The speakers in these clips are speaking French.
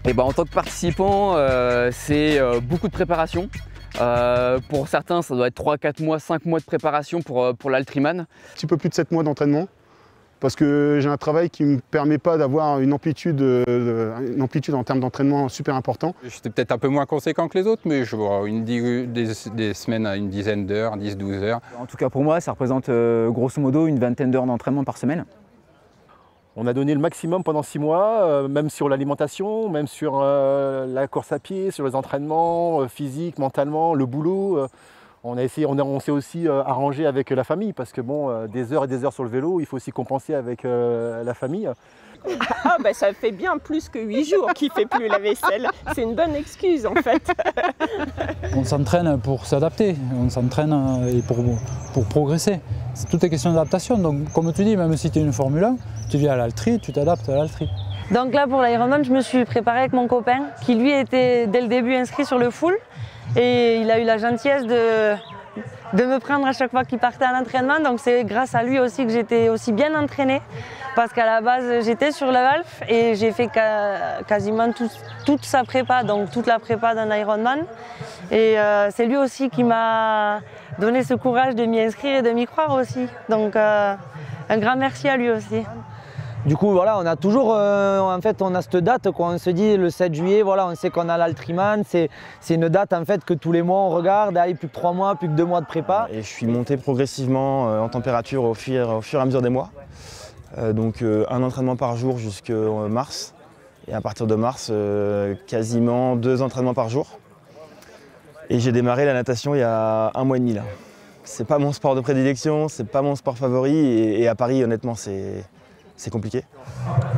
Et en tant que participant, c'est beaucoup de préparation. Pour certains, ça doit être 3, 4 mois, 5 mois de préparation pour l'Altriman. Un petit peu plus de 7 mois d'entraînement parce que j'ai un travail qui ne me permet pas d'avoir une amplitude en termes d'entraînement super important. J'étais peut-être un peu moins conséquent que les autres, mais je vois des semaines à une dizaine d'heures, 10-12 heures. En tout cas pour moi, ça représente grosso modo une vingtaine d'heures d'entraînement par semaine. On a donné le maximum pendant 6 mois, même sur l'alimentation, même sur la course à pied, sur les entraînements physiques, mentalement, le boulot. On s'est aussi arrangé avec la famille parce que bon, des heures et des heures sur le vélo, il faut aussi compenser avec la famille. Ah ça fait bien plus que 8 jours qu'il ne fait plus la vaisselle. C'est une bonne excuse en fait. On s'entraîne pour s'adapter, on s'entraîne pour progresser. Tout est question d'adaptation. Donc comme tu dis, même si tu es une Formule 1, tu viens à l'Altri, tu t'adaptes à l'Altri. Donc là pour l'Ironman, je me suis préparée avec mon copain qui lui était dès le début inscrit sur le full. Et il a eu la gentillesse de me prendre à chaque fois qu'il partait à l'entraînement. Donc c'est grâce à lui aussi que j'étais aussi bien entraînée. Parce qu'à la base, j'étais sur le half et j'ai fait quasiment toute sa prépa, donc toute la prépa d'un Ironman. Et c'est lui aussi qui m'a donné ce courage de m'y inscrire et de m'y croire aussi. Donc un grand merci à lui aussi. Du coup, voilà, on a toujours, en fait, on a cette date, quoi. On se dit le 7 juillet, voilà, on sait qu'on a l'Altriman. C'est une date en fait que tous les mois on regarde. Allez, plus que 3 mois, plus que 2 mois de prépa. Et je suis monté progressivement en température au fur et à mesure des mois. Donc un entraînement par jour jusqu'en mars. Et à partir de mars, quasiment 2 entraînements par jour. Et j'ai démarré la natation il y a 1 mois et demi là. C'est pas mon sport de prédilection, c'est pas mon sport favori. Et à Paris, honnêtement, c'est compliqué.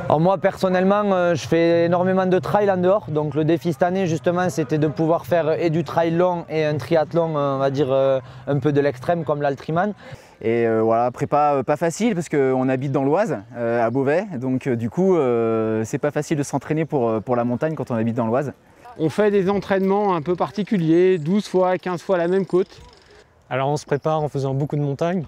Alors moi personnellement, je fais énormément de trail en dehors. Donc le défi cette année justement, c'était de pouvoir faire et du trail long et un triathlon, on va dire un peu de l'extrême comme l'Altriman. Et voilà, prépa pas facile parce qu'on habite dans l'Oise, à Beauvais. Donc du coup, c'est pas facile de s'entraîner pour la montagne quand on habite dans l'Oise. On fait des entraînements un peu particuliers, 12 fois, 15 fois la même côte. Alors on se prépare en faisant beaucoup de montagnes.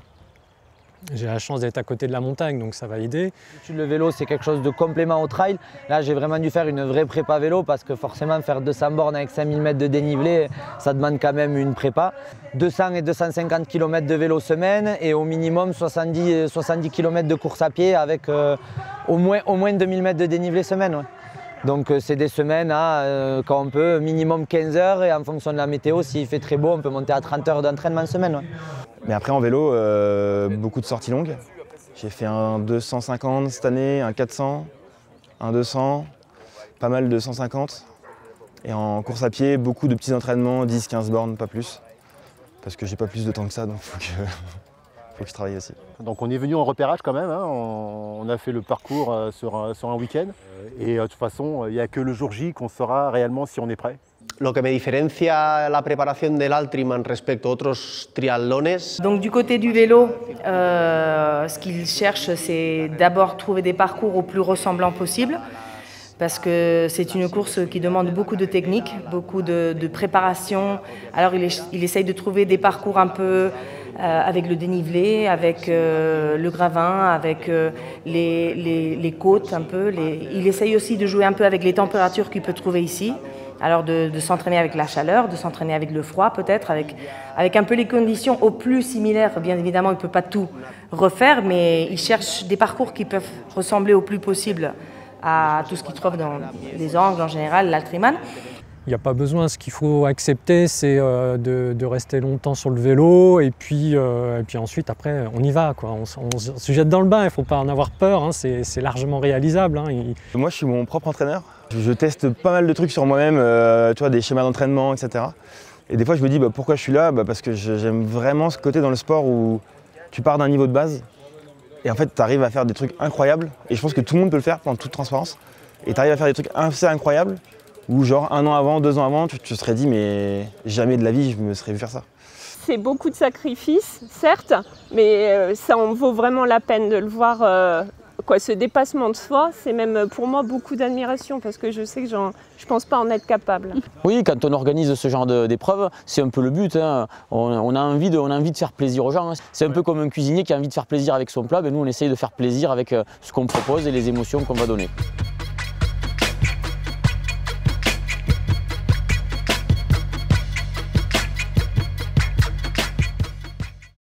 J'ai la chance d'être à côté de la montagne, donc ça va aider. Le vélo, c'est quelque chose de complément au trail. Là, j'ai vraiment dû faire une vraie prépa vélo parce que forcément, faire 200 bornes avec 5000 mètres de dénivelé, ça demande quand même une prépa. 200 et 250 km de vélo semaine et au minimum 70 km de course à pied avec au moins 2000 mètres de dénivelé semaine. Ouais. Donc c'est des semaines à, quand on peut, minimum 15 heures et en fonction de la météo, s'il fait très beau, on peut monter à 30 heures d'entraînement semaine. Ouais. Mais après en vélo, beaucoup de sorties longues. J'ai fait un 250 cette année, un 400, un 200, pas mal de 150. Et en course à pied, beaucoup de petits entraînements, 10-15 bornes, pas plus. Parce que j'ai pas plus de temps que ça, donc faut que je travaille aussi. Donc on est venu en repérage quand même, hein. On a fait le parcours sur un week-end. Et de toute façon, il n'y a que le jour J qu'on saura réellement si on est prêt. Lo que me diferencia la preparación del Altriman respecto a otros triatlones. Donc du côté du vélo, ce qu'ils cherchent, c'est d'abord trouver des parcours au plus ressemblants possible, parce que c'est une course qui demande beaucoup de technique, beaucoup de préparation. Alors il essaye de trouver des parcours un peu avec le dénivelé, avec le gravin, avec les côtes un peu. Il essaye aussi de jouer un peu avec les températures qu'il peut trouver ici. Alors de s'entraîner avec la chaleur, de s'entraîner avec le froid peut-être, avec un peu les conditions au plus similaires. Bien évidemment, il ne peut pas tout refaire, mais il cherche des parcours qui peuvent ressembler au plus possible à tout ce qu'il trouve dans les Angles en général, l'Altriman. Il n'y a pas besoin, ce qu'il faut accepter, c'est de rester longtemps sur le vélo et puis ensuite, après, on y va, quoi. On se jette dans le bain, il ne faut pas en avoir peur, hein. C'est largement réalisable. Hein. Moi, je suis mon propre entraîneur. Je teste pas mal de trucs sur moi-même, tu vois, des schémas d'entraînement, etc. Et des fois, je me dis pourquoi je suis là, parce que j'aime vraiment ce côté dans le sport où tu pars d'un niveau de base et en fait, tu arrives à faire des trucs incroyables. Et je pense que tout le monde peut le faire en toute transparence. Et tu arrives à faire des trucs assez incroyables. Ou genre 1 an avant, 2 ans avant, tu te serais dit mais jamais de la vie je me serais vu faire ça. C'est beaucoup de sacrifices, certes, mais ça en vaut vraiment la peine de le voir. Ce dépassement de soi, c'est même pour moi beaucoup d'admiration parce que je sais que je ne pense pas en être capable. Oui, quand on organise ce genre d'épreuve, c'est un peu le but. Hein. On a envie de faire plaisir aux gens. Hein. C'est un peu comme un cuisinier qui a envie de faire plaisir avec son plat. Ben nous, on essaye de faire plaisir avec ce qu'on propose et les émotions qu'on va donner.